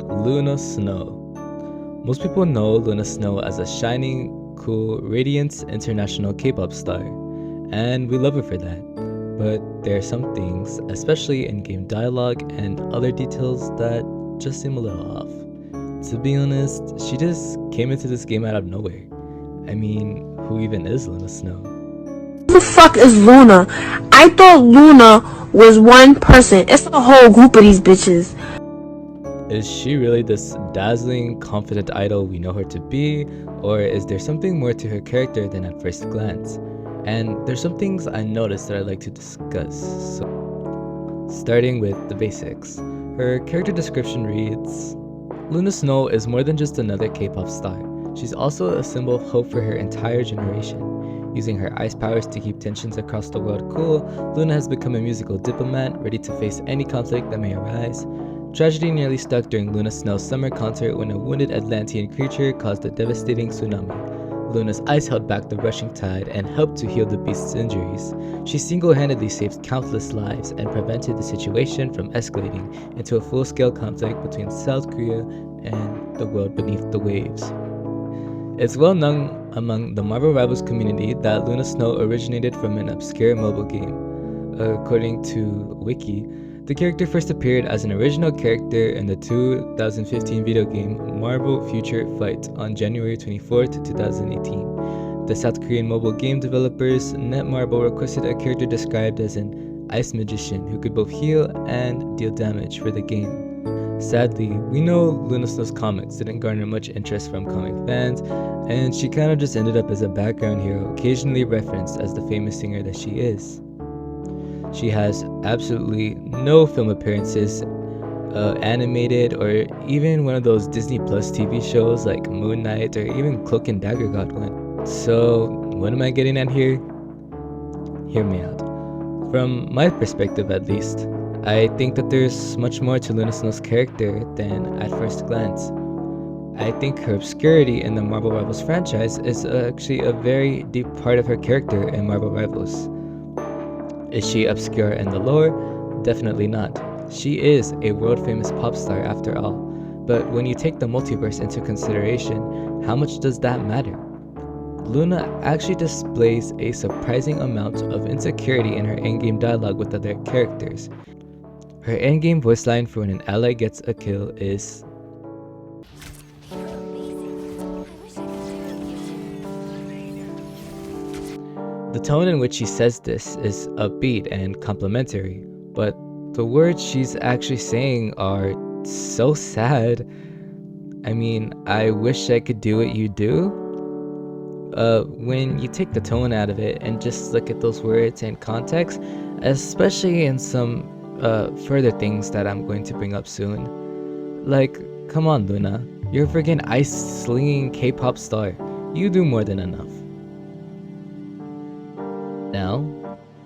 Luna Snow. Most people know Luna Snow as a shining, cool, radiant international K-pop star, and we love her for that. But there are some things, especially in-game dialogue and other details, that just seem a little off. To be honest, she just came into this game out of nowhere. I mean, who even is Luna Snow? Who the fuck is Luna? I thought Luna was one person. It's a whole group of these bitches. Is she really this dazzling, confident idol we know her to be, or is there something more to her character than at first glance? And there's some things I noticed that I'd like to discuss. So, starting with the basics. Her character description reads, Luna Snow is more than just another K-pop star. She's also a symbol of hope for her entire generation. Using her ice powers to keep tensions across the world cool, Luna has become a musical diplomat, ready to face any conflict that may arise. Tragedy nearly struck during Luna Snow's summer concert when a wounded Atlantean creature caused a devastating tsunami. Luna's ice held back the rushing tide and helped to heal the beast's injuries. She single-handedly saved countless lives and prevented the situation from escalating into a full-scale conflict between South Korea and the world beneath the waves. It's well known among the Marvel Rivals community that Luna Snow originated from an obscure mobile game. According to Wiki, the character first appeared as an original character in the 2015 video game Marvel Future Fight on January 24, 2018. The South Korean mobile game developers Netmarble requested a character described as an ice magician who could both heal and deal damage for the game. Sadly, we know Luna Snow's comics didn't garner much interest from comic fans, and she kind of just ended up as a background hero, occasionally referenced as the famous singer that she is. She has absolutely no film appearances, animated, or even one of those Disney Plus TV shows like Moon Knight, or even Cloak and Dagger got one. So, what am I getting at here? Hear me out. From my perspective at least, I think that there's much more to Luna Snow's character than at first glance. I think her obscurity in the Marvel Rivals franchise is actually a very deep part of her character in Marvel Rivals. Is she obscure in the lore? Definitely not. She is a world-famous pop star after all. But when you take the multiverse into consideration, how much does that matter? Luna actually displays a surprising amount of insecurity in her in-game dialogue with other characters. Her in-game voice line for when an ally gets a kill is, the tone in which she says this is upbeat and complimentary, but the words she's actually saying are so sad. I mean, I wish I could do what you do. When you take the tone out of it and just look at those words in context, especially in some further things that I'm going to bring up soon. Like, come on Luna, you're a freaking ice-slinging K-pop star. You do more than enough. Now,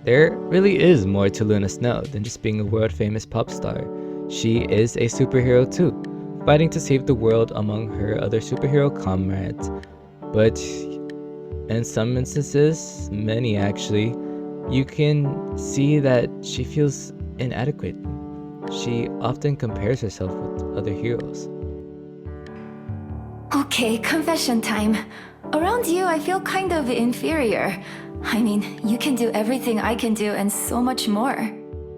there really is more to Luna Snow than just being a world-famous pop star. She is a superhero too, fighting to save the world among her other superhero comrades. But in some instances, many actually, you can see that she feels inadequate. She often compares herself with other heroes. Okay, confession time. Around you, I feel kind of inferior. I mean, you can do everything I can do and so much more.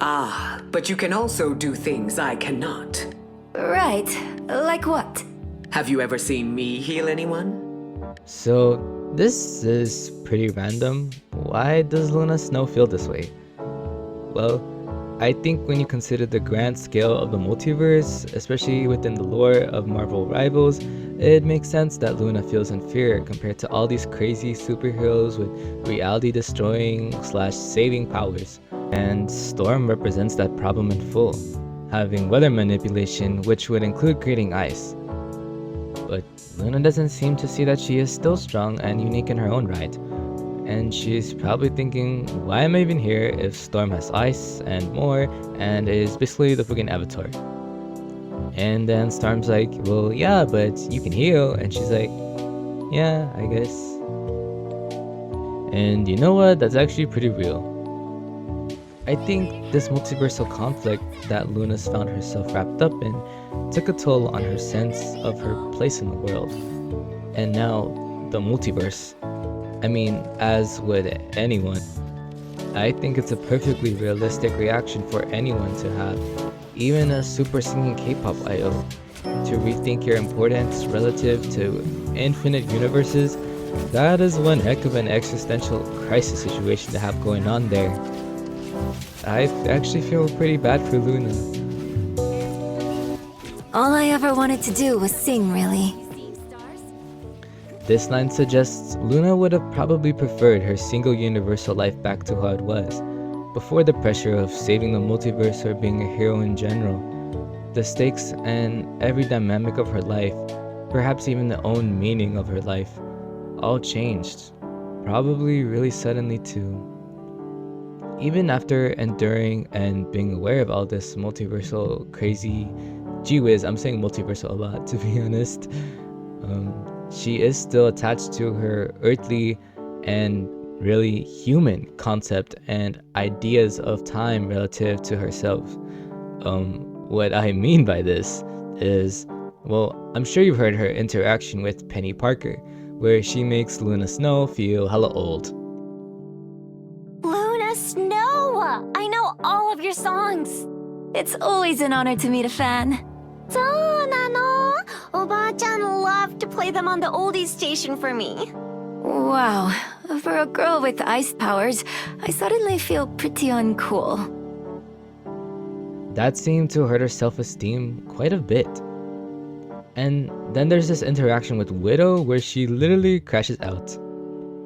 Ah, but you can also do things I cannot. Right, like what? Have you ever seen me heal anyone? So, this is pretty random. Why does Luna Snow feel this way? Well, I think when you consider the grand scale of the multiverse, especially within the lore of Marvel Rivals, it makes sense that Luna feels inferior compared to all these crazy superheroes with reality-destroying / saving powers. And Storm represents that problem in full, having weather manipulation, which would include creating ice. But Luna doesn't seem to see that she is still strong and unique in her own right. And she's probably thinking, why am I even here if Storm has ice and more and is basically the freaking Avatar? And then Storm's like, well yeah, but you can heal. And she's like, yeah, I guess. And you know what, that's actually pretty real. I think this multiversal conflict that Luna's found herself wrapped up in took a toll on her sense of her place in the world. And now, the multiverse. I mean, as would anyone. I think it's a perfectly realistic reaction for anyone to have, even a super singing K-pop idol. To rethink your importance relative to infinite universes, that is one heck of an existential crisis situation to have going on there. I actually feel pretty bad for Luna. All I ever wanted to do was sing, really. This line suggests Luna would have probably preferred her single universal life back to how it was, before the pressure of saving the multiverse or being a hero in general. The stakes and every dynamic of her life, perhaps even the own meaning of her life, all changed. Probably really suddenly too. Even after enduring and being aware of all this multiversal crazy, gee whiz, I'm saying multiversal a lot to be honest, she is still attached to her earthly and really human concept and ideas of time relative to herself. What I mean by this is, well, I'm sure you've heard her interaction with Penny Parker, where she makes Luna Snow feel hella old. Luna Snow! I know all of your songs! It's always an honor to meet a fan. そうなの? おばあちゃん loved to play them on the oldies station for me. Wow, for a girl with ice powers, I suddenly feel pretty uncool. That seemed to hurt her self-esteem quite a bit. And then there's this interaction with Widow where she literally crashes out.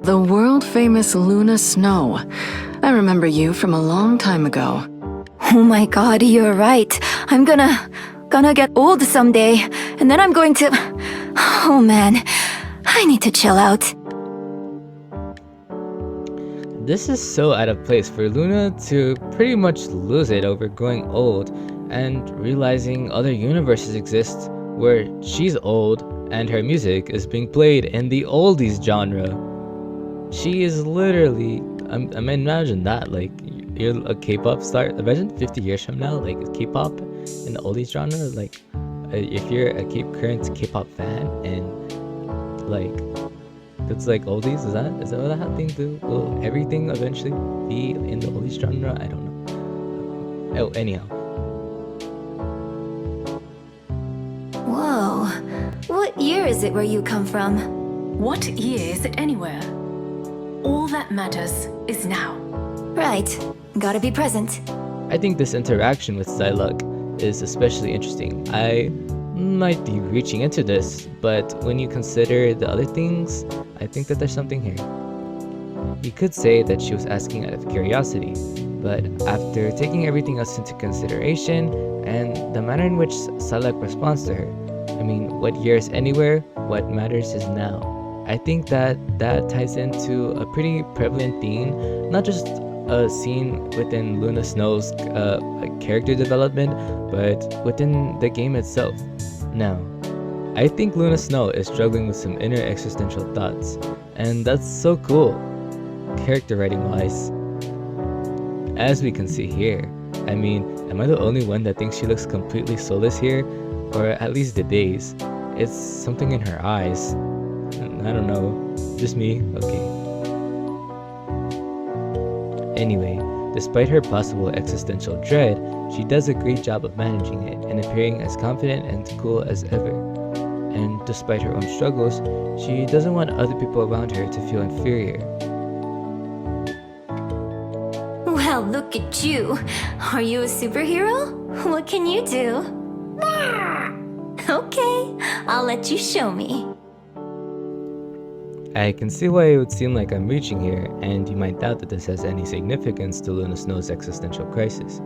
The world-famous Luna Snow. I remember you from a long time ago. Oh my god, you're right. I'm gonna get old someday, and then I'm going to... Oh man, I need to chill out. This is so out of place for Luna to pretty much lose it over growing old and realizing other universes exist where she's old and her music is being played in the oldies genre. She is literally, I mean, imagine that, like, you're a K-pop star. Imagine 50 years from now, like, K-pop in the oldies genre, like, if you're a current K-pop fan and, like, it's like oldies, is that what that thing do? Will everything eventually be in the oldies genre? I don't know. Oh, anyhow. Whoa, what year is it where you come from? What year is it anywhere? All that matters is now. Right, gotta be present. I think this interaction with Psylocke is especially interesting. I might be reaching into this, but when you consider the other things, I think that there's something here. You could say that she was asking out of curiosity, but after taking everything else into consideration and the manner in which Psylocke responds to her, I mean, what year is anywhere, what matters is now. I think that ties into a pretty prevalent theme, not just a scene within Luna Snow's character development, but within the game itself. Now, I think Luna Snow is struggling with some inner existential thoughts, and that's so cool, character writing wise. As we can see here, I mean, am I the only one that thinks she looks completely soulless here? Or at least the days. It's something in her eyes. I don't know, just me? Okay. Anyway, despite her possible existential dread, she does a great job of managing it and appearing as confident and cool as ever. And despite her own struggles, she doesn't want other people around her to feel inferior. Well, look at you. Are you a superhero? What can you do? Okay, I'll let you show me. I can see why it would seem like I'm reaching here, and you might doubt that this has any significance to Luna Snow's existential crisis.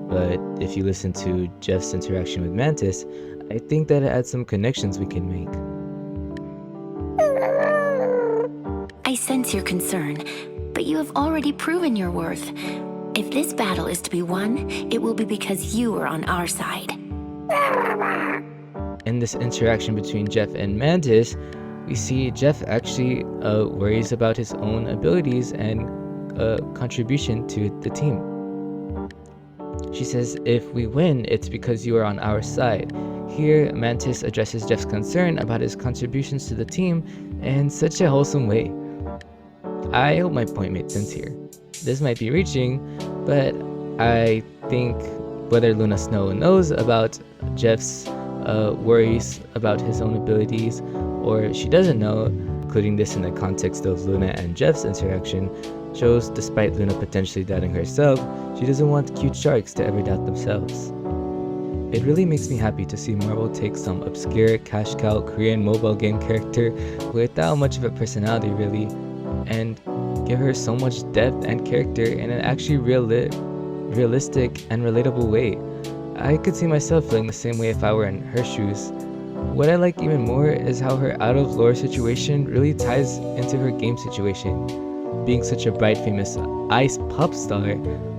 But if you listen to Jeff's interaction with Mantis, I think that it adds some connections we can make. I sense your concern, but you have already proven your worth. If this battle is to be won, it will be because you are on our side. In this interaction between Jeff and Mantis, we see Jeff actually worries about his own abilities and contribution to the team. She says, if we win, it's because you are on our side. Here, Mantis addresses Jeff's concern about his contributions to the team in such a wholesome way. I hope my point made sense here. This might be reaching, but I think whether Luna Snow knows about Jeff's worries about his own abilities, or she doesn't know, including this in the context of Luna and Jeff's interaction, shows despite Luna potentially doubting herself, she doesn't want cute sharks to ever doubt themselves. It really makes me happy to see Marvel take some obscure cash cow Korean mobile game character without much of a personality really, and give her so much depth and character in an actually realistic and relatable way. I could see myself feeling the same way if I were in her shoes. What I like even more is how her out of lore situation really ties into her game situation. Being such a bright famous ice pop star,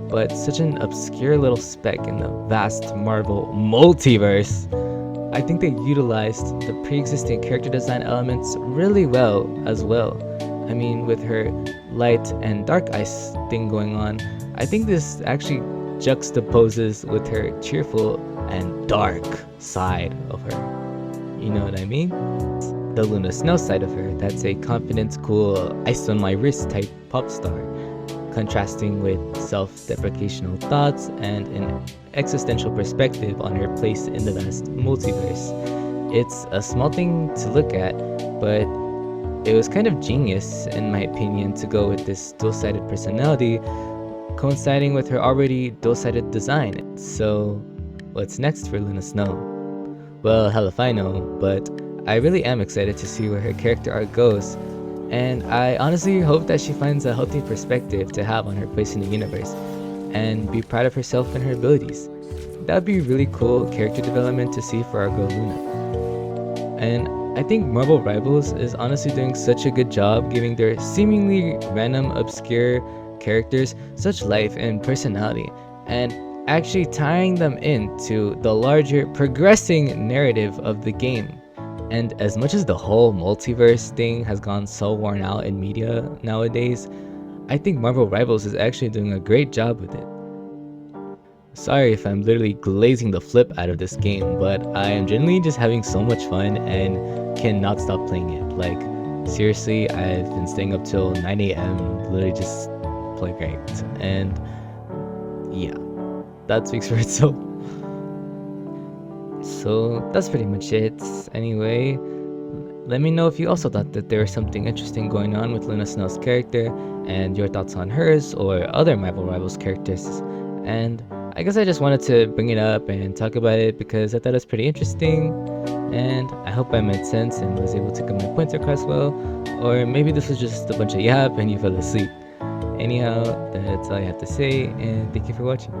but such an obscure little speck in the vast Marvel multiverse. I think they utilized the pre-existing character design elements really well as well. I mean, with her light and dark ice thing going on, I think this actually juxtaposes with her cheerful and dark side of her. You know what I mean? The Luna Snow side of her, that's a confident, cool, ice on my wrist type pop star, contrasting with self-deprecational thoughts and an existential perspective on her place in the vast multiverse. It's a small thing to look at, but it was kind of genius, in my opinion, to go with this dual-sided personality coinciding with her already dual-sided design. So, what's next for Luna Snow? Well, hell if I know, but I really am excited to see where her character arc goes, and I honestly hope that she finds a healthy perspective to have on her place in the universe, and be proud of herself and her abilities. That would be really cool character development to see for our girl Luna. And I think Marvel Rivals is honestly doing such a good job giving their seemingly random, obscure characters such life and personality, and actually tying them into the larger, progressing narrative of the game. And as much as the whole multiverse thing has gone so worn out in media nowadays, I think Marvel Rivals is actually doing a great job with it. Sorry if I'm literally glazing the flip out of this game, but I am genuinely just having so much fun and cannot stop playing it. Like, seriously, I've been staying up till 9 a.m. literally just playing ranked, and yeah, that speaks for itself. So that's pretty much it. Anyway, let me know if you also thought that there was something interesting going on with Luna Snow's character and your thoughts on hers or other Marvel Rivals characters. And I guess I just wanted to bring it up and talk about it because I thought it was pretty interesting, and I hope I made sense and was able to get my points across well, or maybe this was just a bunch of yap and you fell asleep. Anyhow, that's all I have to say, and thank you for watching.